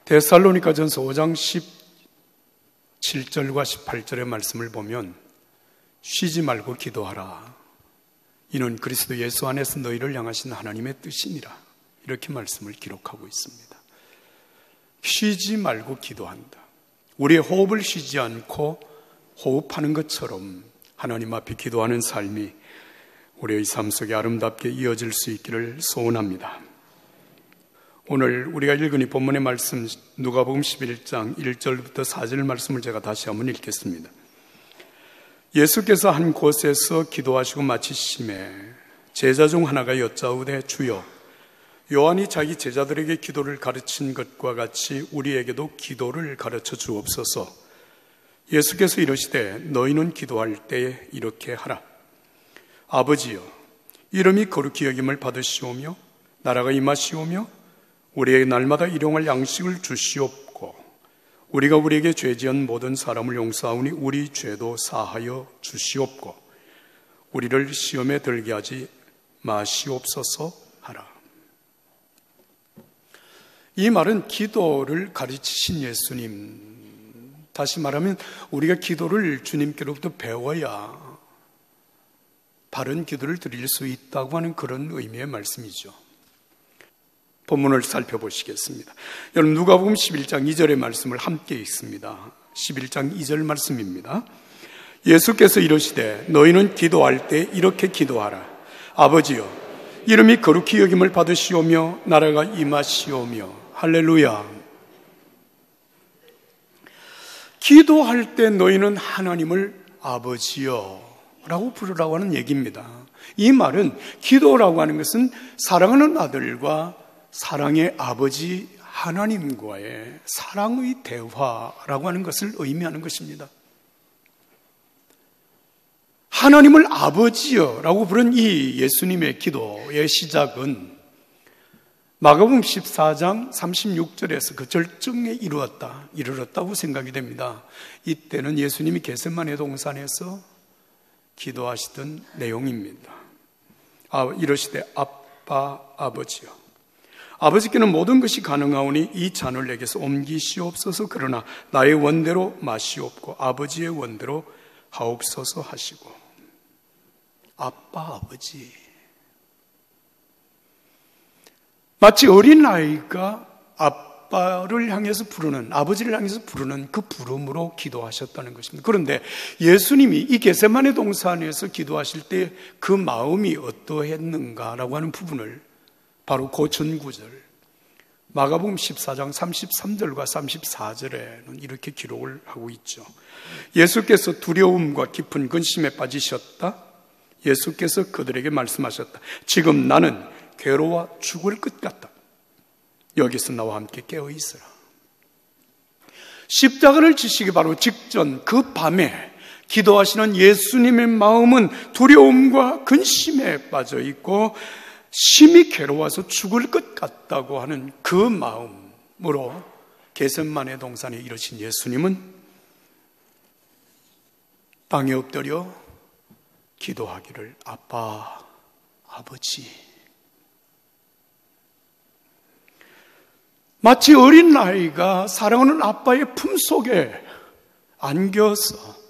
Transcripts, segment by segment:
데살로니가전서 5장 17절과 18절의 말씀을 보면 쉬지 말고 기도하라. 이는 그리스도 예수 안에서 너희를 향하신 하나님의 뜻이니라. 이렇게 말씀을 기록하고 있습니다. 쉬지 말고 기도한다. 우리의 호흡을 쉬지 않고 호흡하는 것처럼 하나님 앞에 기도하는 삶이 우리의 삶 속에 아름답게 이어질 수 있기를 소원합니다. 오늘 우리가 읽은 이 본문의 말씀 누가복음 11장 1절부터 4절 말씀을 제가 다시 한번 읽겠습니다. 예수께서 한 곳에서 기도하시고 마치심에 제자 중 하나가 여짜오되 주여 요한이 자기 제자들에게 기도를 가르친 것과 같이 우리에게도 기도를 가르쳐 주옵소서. 예수께서 이르시되 너희는 기도할 때 이렇게 하라. 아버지여 이름이 거룩히 여김을 받으시오며 나라가 임하시오며 우리에게 날마다 일용할 양식을 주시옵고 우리가 우리에게 죄지은 모든 사람을 용서하오니 우리 죄도 사하여 주시옵고 우리를 시험에 들게 하지 마시옵소서 하라. 이 말은 기도를 가르치신 예수님, 다시 말하면 우리가 기도를 주님께로부터 배워야 바른 기도를 드릴 수 있다고 하는 그런 의미의 말씀이죠. 본문을 살펴보시겠습니다. 여러분 누가복음 11장 2절의 말씀을 함께 읽습니다. 11장 2절 말씀입니다. 예수께서 이르시되 너희는 기도할 때 이렇게 기도하라. 아버지여 이름이 거룩히 여김을 받으시오며 나라가 임하시오며. 할렐루야. 기도할 때 너희는 하나님을 아버지여 라고 부르라고 하는 얘기입니다. 이 말은 기도라고 하는 것은 사랑하는 아들과 사랑의 아버지 하나님과의 사랑의 대화라고 하는 것을 의미하는 것입니다. 하나님을 아버지여라고 부른 이 예수님의 기도의 시작은 마가복음 14장 36절에서 그 절정에 이르렀다고 생각이 됩니다. 이때는 예수님이 겟세마네 동산에서 기도하시던 내용입니다. 이러시되 아빠 아버지여 아버지께는 모든 것이 가능하오니 이 잔을 내게서 옮기시옵소서. 그러나 나의 원대로 마시옵고 아버지의 원대로 하옵소서 하시고. 아빠 아버지, 마치 어린아이가 아빠를 향해서 부르는, 아버지를 향해서 부르는 그 부름으로 기도하셨다는 것입니다. 그런데 예수님이 이 겟세마네 동산에서 기도하실 때 그 마음이 어떠했는가라고 하는 부분을 바로 그 전구절 마가복음 14장 33절과 34절에는 이렇게 기록을 하고 있죠. 예수께서 두려움과 깊은 근심에 빠지셨다. 예수께서 그들에게 말씀하셨다. 지금 나는 괴로워 죽을 것 같다. 여기서 나와 함께 깨어 있어라. 십자가를 지시기 바로 직전 그 밤에 기도하시는 예수님의 마음은 두려움과 근심에 빠져 있고 심히 괴로워서 죽을 것 같다고 하는 그 마음으로 겟세마네 동산에 이르신 예수님은 땅에 엎드려 기도하기를 아빠, 아버지. 마치 어린 아이가 사랑하는 아빠의 품속에 안겨서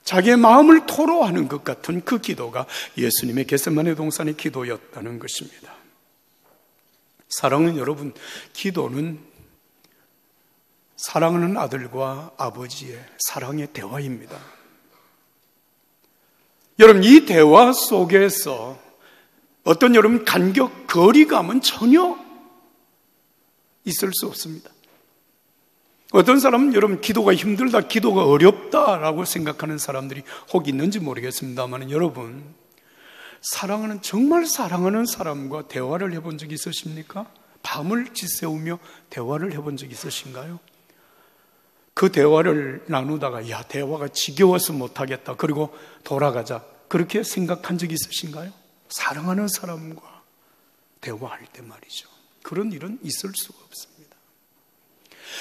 자기의 마음을 토로하는 것 같은 그 기도가 예수님의 겟세마네 동산의 기도였다는 것입니다. 사랑하는 여러분, 기도는 사랑하는 아들과 아버지의 사랑의 대화입니다. 여러분, 이 대화 속에서 어떤 여러분 간격, 거리감은 전혀 있을 수 없습니다. 어떤 사람은 여러분 기도가 힘들다, 기도가 어렵다라고 생각하는 사람들이 혹 있는지 모르겠습니다만 여러분, 사랑하는, 정말 사랑하는 사람과 대화를 해본 적이 있으십니까? 밤을 지새우며 대화를 해본 적이 있으신가요? 그 대화를 나누다가 야, 대화가 지겨워서 못하겠다, 그리고 돌아가자, 그렇게 생각한 적이 있으신가요? 사랑하는 사람과 대화할 때 말이죠. 그런 일은 있을 수가 없습니다.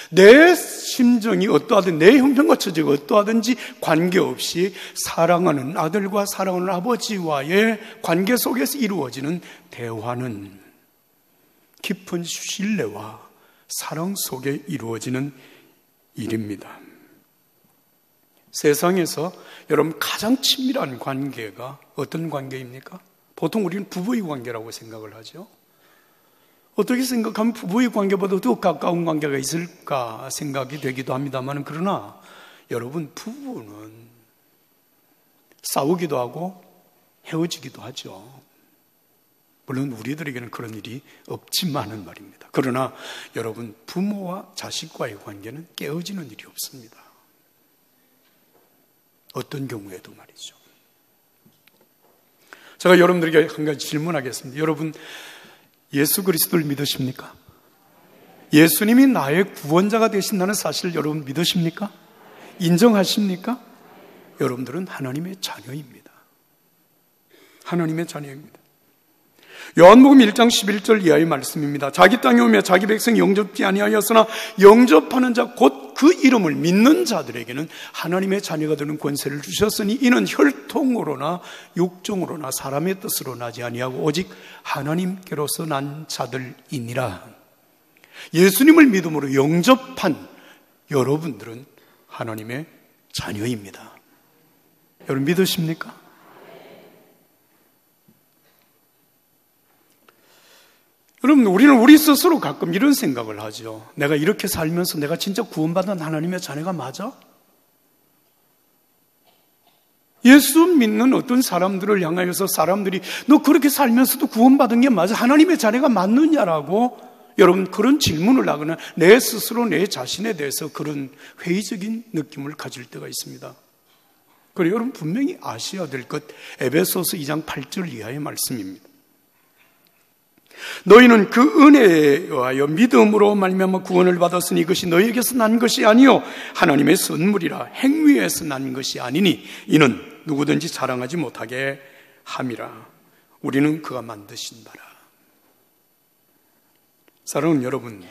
내 심정이 어떠하든, 내 형편과 처지가 어떠하든지 관계없이 사랑하는 아들과 사랑하는 아버지와의 관계 속에서 이루어지는 대화는 깊은 신뢰와 사랑 속에 이루어지는 일입니다. 세상에서 여러분 가장 친밀한 관계가 어떤 관계입니까? 보통 우리는 부부의 관계라고 생각을 하죠. 어떻게 생각하면 부부의 관계보다 더 가까운 관계가 있을까 생각이 되기도 합니다만, 그러나 여러분, 부부는 싸우기도 하고 헤어지기도 하죠. 물론 우리들에게는 그런 일이 없지만은 말입니다. 그러나 여러분, 부모와 자식과의 관계는 깨어지는 일이 없습니다. 어떤 경우에도 말이죠. 제가 여러분들에게 한 가지 질문하겠습니다. 여러분, 예수 그리스도를 믿으십니까? 예수님이 나의 구원자가 되신다는 사실을 여러분 믿으십니까? 인정하십니까? 여러분들은 하나님의 자녀입니다. 하나님의 자녀입니다. 요한복음 1장 11절 이하의 말씀입니다. 자기 땅에 오며 자기 백성이 영접지 아니하였으나 영접하는 자 곧 그 이름을 믿는 자들에게는 하나님의 자녀가 되는 권세를 주셨으니 이는 혈통으로나 육종으로나 사람의 뜻으로 나지 아니하고 오직 하나님께로서 난 자들이니라. 예수님을 믿음으로 영접한 여러분들은 하나님의 자녀입니다. 여러분 믿으십니까? 여러분, 우리는 우리 스스로 가끔 이런 생각을 하죠. 내가 이렇게 살면서 내가 진짜 구원받은 하나님의 자녀가 맞아? 예수 믿는 어떤 사람들을 향하여서 사람들이 너 그렇게 살면서도 구원받은 게 맞아? 하나님의 자녀가 맞느냐라고 여러분 그런 질문을 하거나 내 스스로 내 자신에 대해서 그런 회의적인 느낌을 가질 때가 있습니다. 그리고 여러분 분명히 아셔야 될 것, 에베소서 2장 8절 이하의 말씀입니다. 너희는 그 은혜에 의하여 믿음으로 말미암아 구원을 받았으니 이것이 너희에게서 난 것이 아니요 하나님의 선물이라. 행위에서 난 것이 아니니 이는 누구든지 자랑하지 못하게 함이라. 우리는 그가 만드신 바라. 사랑하는 여러분,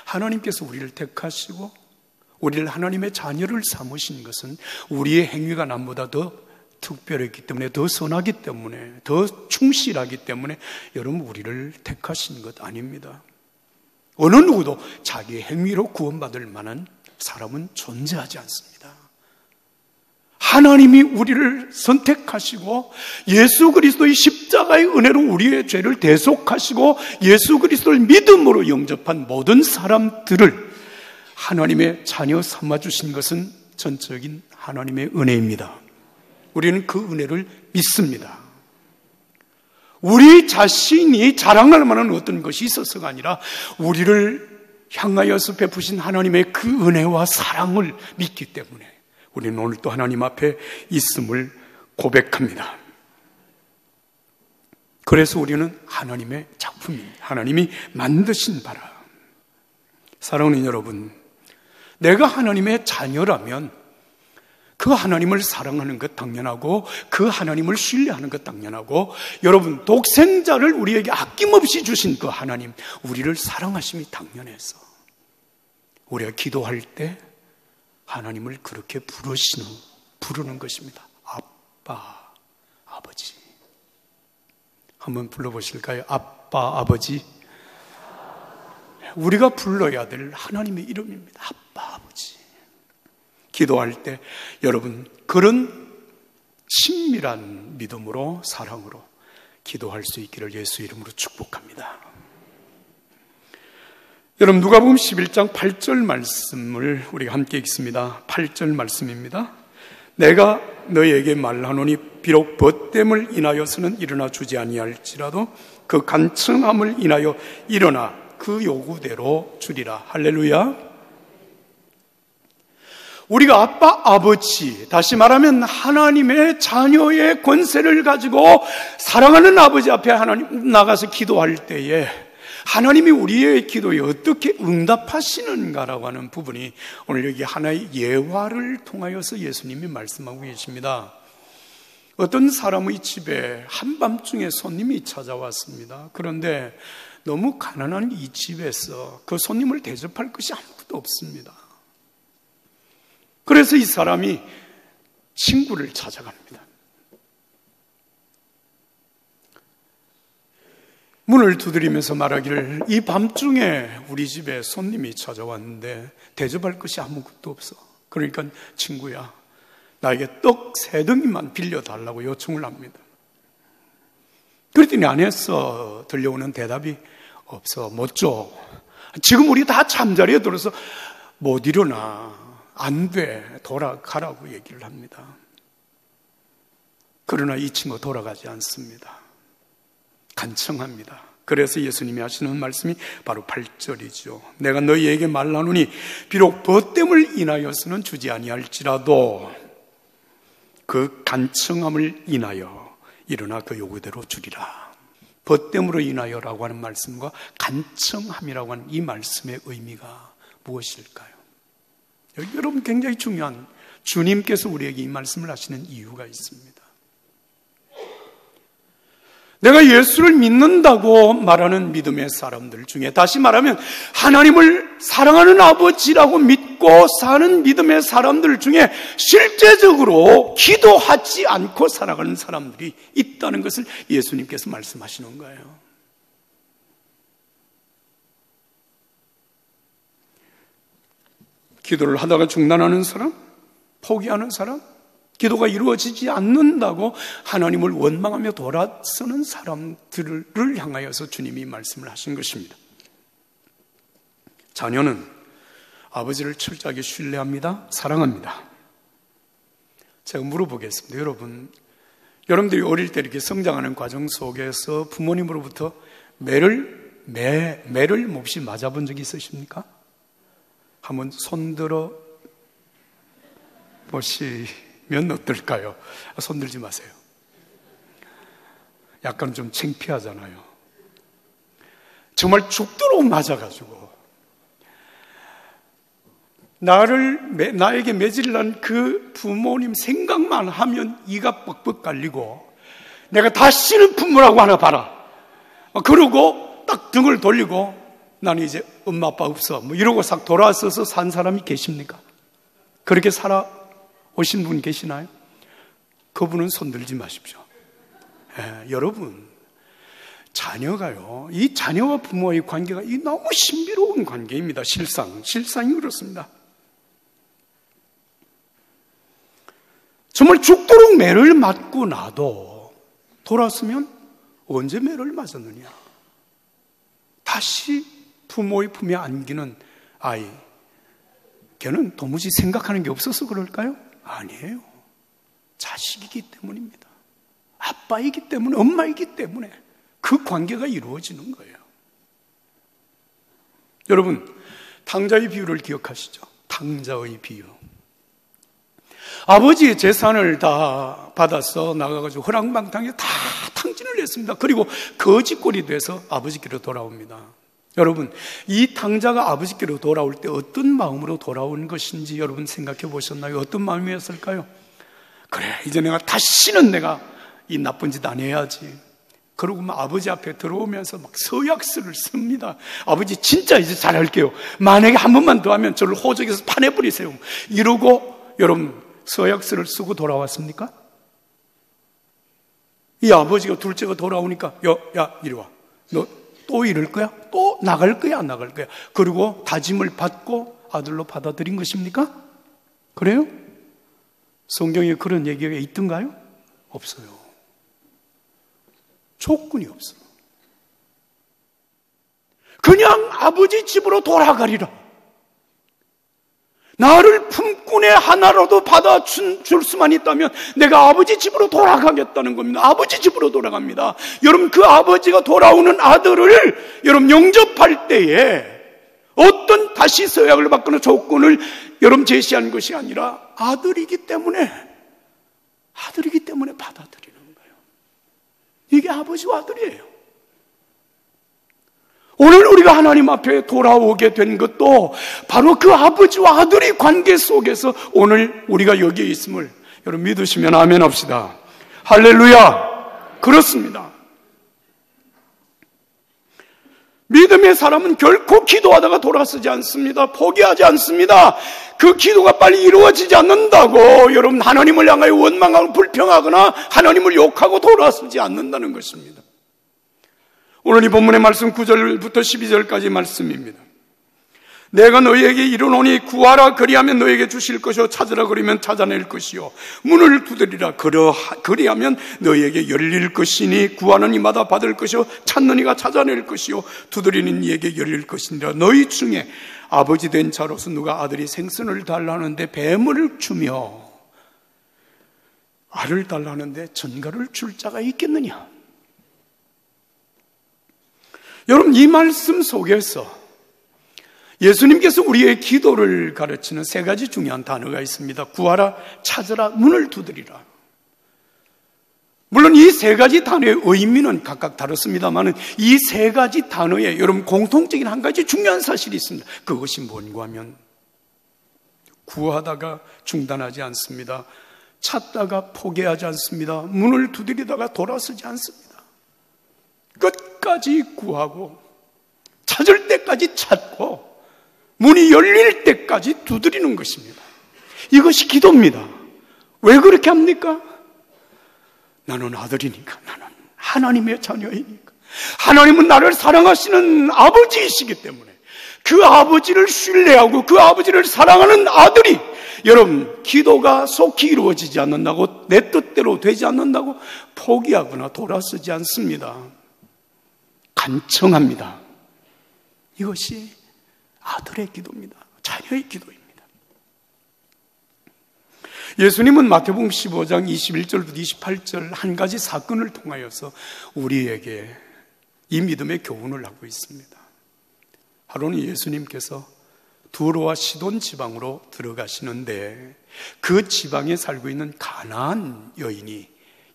하나님께서 우리를 택하시고 우리를 하나님의 자녀를 삼으신 것은 우리의 행위가 남보다 더 특별했기 때문에, 더 선하기 때문에, 더 충실하기 때문에 여러분 우리를 택하신 것 아닙니다. 어느 누구도 자기의 행위로 구원받을 만한 사람은 존재하지 않습니다. 하나님이 우리를 선택하시고 예수 그리스도의 십자가의 은혜로 우리의 죄를 대속하시고 예수 그리스도를 믿음으로 영접한 모든 사람들을 하나님의 자녀 삼아주신 것은 전적인 하나님의 은혜입니다. 우리는 그 은혜를 믿습니다. 우리 자신이 자랑할 만한 어떤 것이 있어서가 아니라 우리를 향하여서 베푸신 하나님의 그 은혜와 사랑을 믿기 때문에 우리는 오늘 또 하나님 앞에 있음을 고백합니다. 그래서 우리는 하나님의 작품입니다. 하나님이 만드신 바라. 사랑하는 여러분, 내가 하나님의 자녀라면 그 하나님을 사랑하는 것 당연하고 그 하나님을 신뢰하는 것 당연하고 여러분 독생자를 우리에게 아낌없이 주신 그 하나님, 우리를 사랑하심이 당연해서 우리가 기도할 때 하나님을 그렇게 부르는 것입니다. 아빠, 아버지. 한번 불러보실까요? 아빠, 아버지. 우리가 불러야 될 하나님의 이름입니다. 아빠, 아버지. 기도할 때 여러분 그런 친밀한 믿음으로 사랑으로 기도할 수 있기를 예수 이름으로 축복합니다. 여러분 누가복음 11장 8절 말씀을 우리가 함께 읽습니다. 8절 말씀입니다. 내가 너희에게 말하노니 비록 벗됨을 인하여서는 일어나 주지 아니할지라도 그 간청함을 인하여 일어나 그 요구대로 주리라. 할렐루야. 우리가 아빠, 아버지, 다시 말하면 하나님의 자녀의 권세를 가지고 사랑하는 아버지 앞에 하나님 나가서 기도할 때에 하나님이 우리의 기도에 어떻게 응답하시는가라고 하는 부분이 오늘 여기 하나의 예화를 통하여서 예수님이 말씀하고 계십니다. 어떤 사람의 집에 한밤중에 손님이 찾아왔습니다. 그런데 너무 가난한 이 집에서 그 손님을 대접할 것이 아무것도 없습니다. 그래서 이 사람이 친구를 찾아갑니다. 문을 두드리면서 말하기를 이 밤중에 우리 집에 손님이 찾아왔는데 대접할 것이 아무것도 없어. 그러니까 친구야, 나에게 떡 3덩이만 빌려달라고 요청을 합니다. 그랬더니 안에서 들려오는 대답이 없어, 못 줘. 지금 우리 다 잠자리에 들어서 못 일어나. 안 돼, 돌아가라고 얘기를 합니다. 그러나 이 친구 돌아가지 않습니다. 간청합니다. 그래서 예수님이 하시는 말씀이 바로 8절이죠. 내가 너희에게 말하노니 비록 벗됨을 인하여서는 주지 아니할지라도 그 간청함을 인하여 일어나 그 요구대로 주리라. 벗됨으로 인하여라고 하는 말씀과 간청함이라고 하는 이 말씀의 의미가 무엇일까요? 여러분, 굉장히 중요한, 주님께서 우리에게 이 말씀을 하시는 이유가 있습니다. 내가 예수를 믿는다고 말하는 믿음의 사람들 중에, 다시 말하면 하나님을 사랑하는 아버지라고 믿고 사는 믿음의 사람들 중에 실제적으로 기도하지 않고 살아가는 사람들이 있다는 것을 예수님께서 말씀하시는 거예요. 기도를 하다가 중단하는 사람, 포기하는 사람, 기도가 이루어지지 않는다고 하나님을 원망하며 돌아서는 사람들을 향하여서 주님이 말씀을 하신 것입니다. 자녀는 아버지를 철저하게 신뢰합니다. 사랑합니다. 제가 물어보겠습니다. 여러분들이 어릴 때 이렇게 성장하는 과정 속에서 부모님으로부터 매를 몹시 맞아본 적이 있으십니까? 한번 손들어 보시면 어떨까요? 손들지 마세요. 약간 좀 창피하잖아요. 정말 죽도록 맞아가지고 나에게 매질난 그 부모님 생각만 하면 이가 뻑뻑 갈리고, 내가 다시는 부모라고 하나 봐라. 그러고 딱 등을 돌리고 나는 이제 엄마 아빠 없어 이러고 싹 돌아서서 산 사람이 계십니까? 그렇게 살아오신 분 계시나요? 그분은 손들지 마십시오. 여러분, 자녀가요, 이 자녀와 부모의 관계가 이 너무 신비로운 관계입니다. 실상이 그렇습니다. 정말 죽도록 매를 맞고 나도 돌아서면 언제 매를 맞았느냐? 다시 부모의 품에 안기는 아이, 걔는 도무지 생각하는 게 없어서 그럴까요? 아니에요. 자식이기 때문입니다. 아빠이기 때문에, 엄마이기 때문에 그 관계가 이루어지는 거예요. 여러분, 탕자의 비유를 기억하시죠? 탕자의 비유. 아버지의 재산을 다 받아서 나가가지고 허랑방탕에 다 탕진을 했습니다. 그리고 거지꼴이 돼서 아버지께로 돌아옵니다. 여러분, 이 탕자가 아버지께로 돌아올 때 어떤 마음으로 돌아온 것인지 여러분 생각해 보셨나요? 어떤 마음이었을까요? 그래, 이제 다시는 내가 이 나쁜 짓 안 해야지. 그러고 막 아버지 앞에 들어오면서 막 서약서를 씁니다. 아버지 진짜 이제 잘할게요. 만약에 한 번만 더 하면 저를 호적에서 파내버리세요. 이러고 여러분 서약서를 쓰고 돌아왔습니까? 이 아버지가 둘째가 돌아오니까 야 이리 와. 너 또 이럴 거야? 또 나갈 거야? 안 나갈 거야? 그리고 다짐을 받고 아들로 받아들인 것입니까? 그래요? 성경에 그런 얘기가 있던가요? 없어요. 조건이 없어요. 그냥 아버지 집으로 돌아가리라. 나를 품꾼의 하나라도 받아줄 수만 있다면 내가 아버지 집으로 돌아가겠다는 겁니다. 아버지 집으로 돌아갑니다. 여러분, 그 아버지가 돌아오는 아들을 여러분 영접할 때에 어떤 다시 서약을 받거나 조건을 여러분 제시한 것이 아니라 아들이기 때문에 받아들이는 거예요. 이게 아버지와 아들이에요. 오늘 우리가 하나님 앞에 돌아오게 된 것도 바로 그 아버지와 아들의 관계 속에서 오늘 우리가 여기에 있음을 여러분 믿으시면 아멘 합시다. 할렐루야. 그렇습니다. 믿음의 사람은 결코 기도하다가 돌아서지 않습니다. 포기하지 않습니다. 그 기도가 빨리 이루어지지 않는다고 여러분 하나님을 향하여 원망하고 불평하거나 하나님을 욕하고 돌아서지 않는다는 것입니다. 오늘 이 본문의 말씀 9절부터 12절까지 말씀입니다. 내가 너희에게 이르노니 구하라 그리하면 너희에게 주실 것이요 찾으라 그리면 찾아낼 것이요 문을 두드리라 그리하면 너희에게 열릴 것이니 구하는 이마다 받을 것이요 찾는 이가 찾아낼 것이요 두드리는 이에게 열릴 것이니라. 너희 중에 아버지 된 자로서 누가 아들이 생선을 달라는데 뱀을 주며 알을 달라는데 전갈을 줄 자가 있겠느냐? 여러분, 이 말씀 속에서 예수님께서 우리의 기도를 가르치는 세 가지 중요한 단어가 있습니다. 구하라, 찾으라, 문을 두드리라. 물론 이 세 가지 단어의 의미는 각각 다릅니다만 이 세 가지 단어에 여러분 공통적인 한 가지 중요한 사실이 있습니다. 그것이 뭔가 하면 구하다가 중단하지 않습니다. 찾다가 포기하지 않습니다. 문을 두드리다가 돌아서지 않습니다. 끝까지 구하고 찾을 때까지 찾고 문이 열릴 때까지 두드리는 것입니다. 이것이 기도입니다. 왜 그렇게 합니까? 나는 아들이니까, 나는 하나님의 자녀이니까, 하나님은 나를 사랑하시는 아버지이시기 때문에 그 아버지를 신뢰하고 그 아버지를 사랑하는 아들이, 여러분, 기도가 속히 이루어지지 않는다고, 내 뜻대로 되지 않는다고 포기하거나 돌아서지 않습니다. 간청합니다. 이것이 아들의 기도입니다. 자녀의 기도입니다. 예수님은 마태복음 15장 21절부터 28절 한 가지 사건을 통하여서 우리에게 이 믿음의 교훈을 하고 있습니다. 하루는 예수님께서 두로와 시돈 지방으로 들어가시는데 그 지방에 살고 있는 가나안 여인이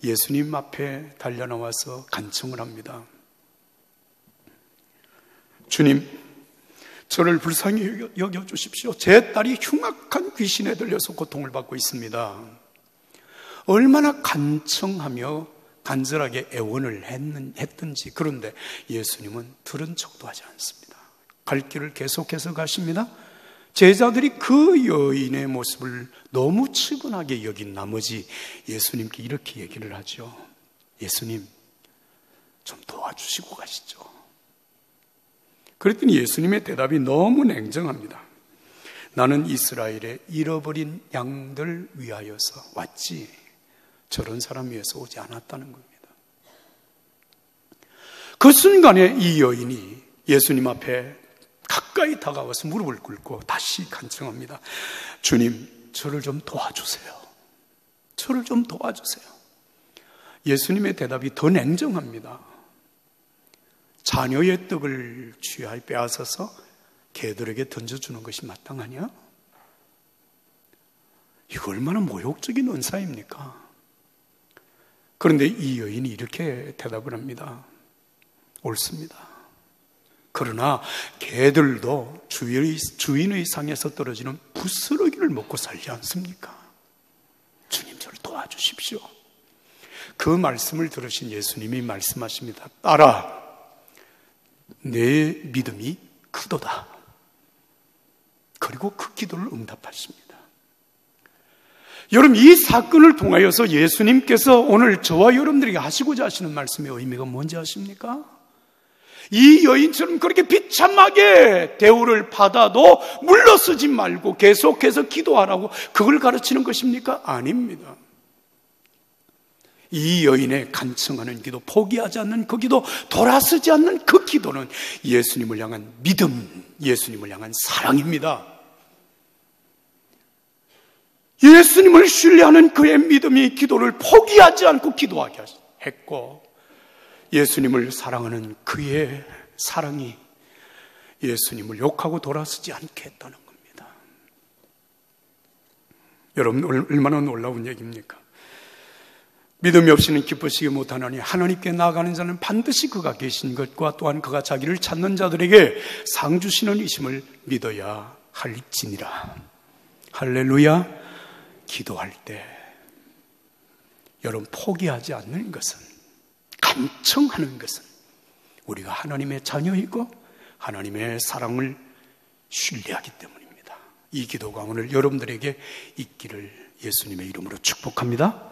예수님 앞에 달려나와서 간청을 합니다. 주님, 저를 불쌍히 여겨주십시오. 제 딸이 흉악한 귀신에 들려서 고통을 받고 있습니다. 얼마나 간청하며 간절하게 애원을 했든지. 그런데 예수님은 들은 척도 하지 않습니다. 갈 길을 계속해서 가십니다. 제자들이 그 여인의 모습을 너무 측은하게 여긴 나머지 예수님께 이렇게 얘기를 하죠. 예수님, 좀 도와주시고 가시죠. 그랬더니 예수님의 대답이 너무 냉정합니다. 나는 이스라엘의 잃어버린 양들 위하여서 왔지 저런 사람 위해서 오지 않았다는 겁니다. 그 순간에 이 여인이 예수님 앞에 가까이 다가와서 무릎을 꿇고 다시 간청합니다. 주님, 저를 좀 도와주세요. 저를 좀 도와주세요. 예수님의 대답이 더 냉정합니다. 자녀의 떡을 쥐하에 빼앗아서 개들에게 던져주는 것이 마땅하냐? 이거 얼마나 모욕적인 은사입니까? 그런데 이 여인이 이렇게 대답을 합니다. 옳습니다. 그러나 개들도 주인의 상에서 떨어지는 부스러기를 먹고 살지 않습니까? 주님, 저를 도와주십시오. 그 말씀을 들으신 예수님이 말씀하십니다. 딸아, 내 믿음이 크도다. 그리고 그 기도를 응답하십니다. 여러분, 이 사건을 통하여서 예수님께서 오늘 저와 여러분들에게 하시고자 하시는 말씀의 의미가 뭔지 아십니까? 이 여인처럼 그렇게 비참하게 대우를 받아도 물러서지 말고 계속해서 기도하라고 그걸 가르치는 것입니까? 아닙니다. 이 여인의 간청하는 기도, 포기하지 않는 그 기도, 돌아서지 않는 그 기도는 예수님을 향한 믿음, 예수님을 향한 사랑입니다. 예수님을 신뢰하는 그의 믿음이 기도를 포기하지 않고 기도하게 했고, 예수님을 사랑하는 그의 사랑이 예수님을 욕하고 돌아서지 않게 했다는 겁니다. 여러분, 얼마나 놀라운 얘기입니까? 믿음이 없이는 기쁘시게 못하나니 하나님께 나아가는 자는 반드시 그가 계신 것과 또한 그가 자기를 찾는 자들에게 상 주시는 이심을 믿어야 할지니라. 할렐루야. 기도할 때 여러분, 포기하지 않는 것은, 간청하는 것은 우리가 하나님의 자녀이고 하나님의 사랑을 신뢰하기 때문입니다. 이 기도가 오늘 여러분들에게 있기를 예수님의 이름으로 축복합니다.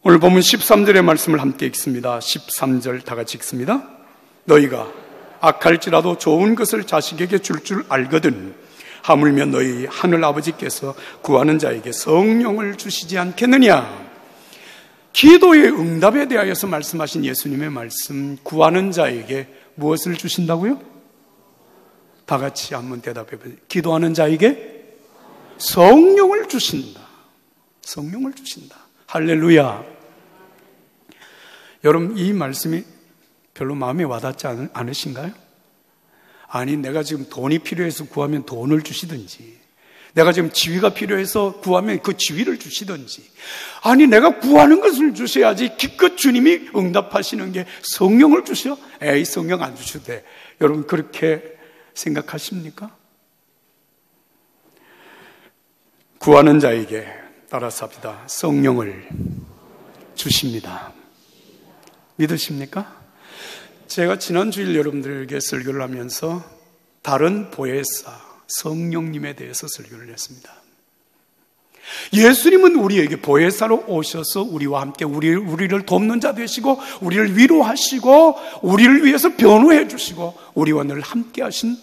오늘 보면 13절의 말씀을 함께 읽습니다. 13절 다 같이 읽습니다. 너희가 악할지라도 좋은 것을 자식에게 줄 알거든 하물며 너희 하늘 아버지께서 구하는 자에게 성령을 주시지 않겠느냐. 기도의 응답에 대하여서 말씀하신 예수님의 말씀, 구하는 자에게 무엇을 주신다고요? 다 같이 한번 대답해 보세요. 기도하는 자에게 성령을 주신다. 성령을 주신다. 할렐루야. 여러분, 이 말씀이 별로 마음에 와닿지 않으신가요? 아니, 내가 지금 돈이 필요해서 구하면 돈을 주시든지, 내가 지금 지위가 필요해서 구하면 그 지위를 주시든지, 아니, 내가 구하는 것을 주셔야지 기껏 주님이 응답하시는 게 성령을 주셔? 에이, 성령 안 주셔도 돼. 여러분, 그렇게 생각하십니까? 구하는 자에게 따라서 합시다. 성령을 주십니다. 믿으십니까? 제가 지난 주일 여러분들에게 설교를 하면서 다른 보혜사 성령님에 대해서 설교를 했습니다. 예수님은 우리에게 보혜사로 오셔서 우리와 함께 우리를 돕는 자 되시고, 우리를 위로하시고, 우리를 위해서 변호해 주시고, 우리와 늘 함께 하신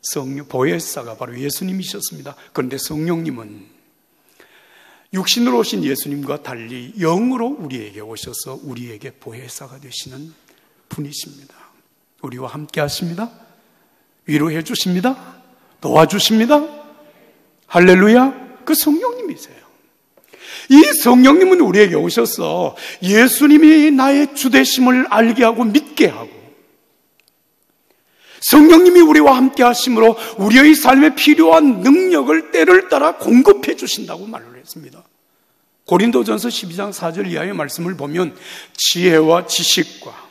성령 보혜사가 바로 예수님이셨습니다. 그런데 성령님은 육신으로 오신 예수님과 달리 영으로 우리에게 오셔서 우리에게 보혜사가 되시는 분이십니다. 우리와 함께 하십니다. 위로해 주십니다. 도와주십니다. 할렐루야. 그 성령님이세요. 이 성령님은 우리에게 오셔서 예수님이 나의 주되심을 알게 하고 믿게 하고, 성령님이 우리와 함께 하심으로 우리의 삶에 필요한 능력을 때를 따라 공급해 주신다고 말을 했습니다. 고린도전서 12장 4절 이하의 말씀을 보면 지혜와 지식과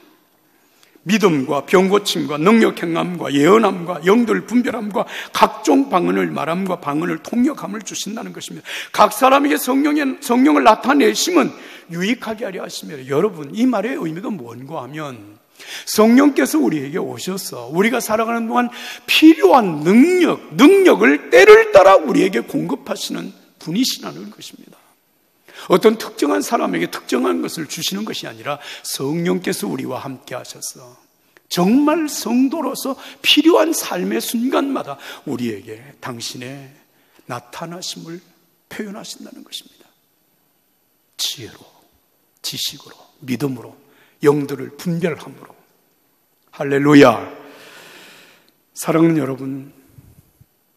믿음과 병고침과 능력 행함과 예언함과 영들 분별함과 각종 방언을 말함과 방언을 통역함을 주신다는 것입니다. 각 사람에게 성령을 나타내심은 유익하게 하려 하시며, 여러분, 이 말의 의미가 뭔가 하면 성령께서 우리에게 오셔서 우리가 살아가는 동안 필요한 능력을 때를 따라 우리에게 공급하시는 분이시라는 것입니다. 어떤 특정한 사람에게 특정한 것을 주시는 것이 아니라 성령께서 우리와 함께 하셔서 정말 성도로서 필요한 삶의 순간마다 우리에게 당신의 나타나심을 표현하신다는 것입니다. 지혜로, 지식으로, 믿음으로, 영들을 분별함으로. 할렐루야. 사랑하는 여러분,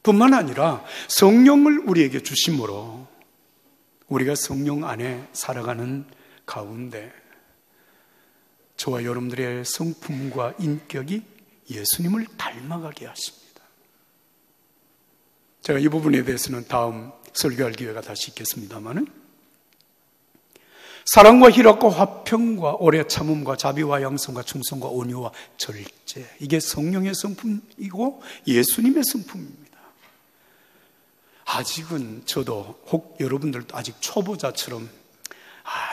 뿐만 아니라 성령을 우리에게 주심으로 우리가 성령 안에 살아가는 가운데 저와 여러분들의 성품과 인격이 예수님을 닮아가게 하십니다. 제가 이 부분에 대해서는 다음 설교할 기회가 다시 있겠습니다만은, 사랑과 희락과 화평과 오래 참음과 자비와 양성과 충성과 온유와 절제, 이게 성령의 성품이고 예수님의 성품입니다. 아직은 저도, 혹 여러분들도 아직 초보자처럼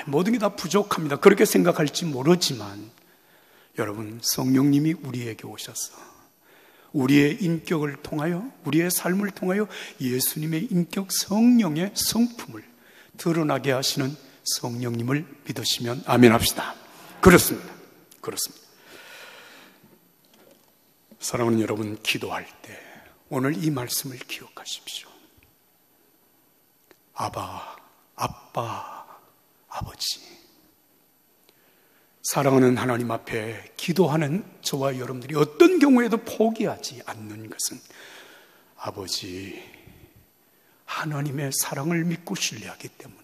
모든 게 다 부족합니다, 그렇게 생각할지 모르지만, 여러분, 성령님이 우리에게 오셔서 우리의 인격을 통하여, 우리의 삶을 통하여 예수님의 인격, 성령의 성품을 드러나게 하시는 성령님을 믿으시면 아멘 합시다. 그렇습니다. 사랑하는 여러분, 기도할 때 오늘 이 말씀을 기억하십시오. 아빠, 아버지. 사랑하는 하나님 앞에 기도하는 저와 여러분들이 어떤 경우에도 포기하지 않는 것은, 아버지, 하나님의 사랑을 믿고 신뢰하기 때문이며,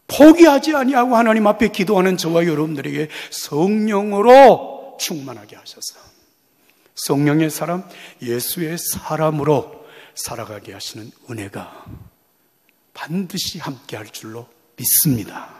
포기하지 아니하고 하나님 앞에 기도하는 저와 여러분들에게 성령으로 충만하게 하셔서 성령의 사람, 예수의 사람으로 살아가게 하시는 은혜가 반드시 함께 할 줄로 믿습니다.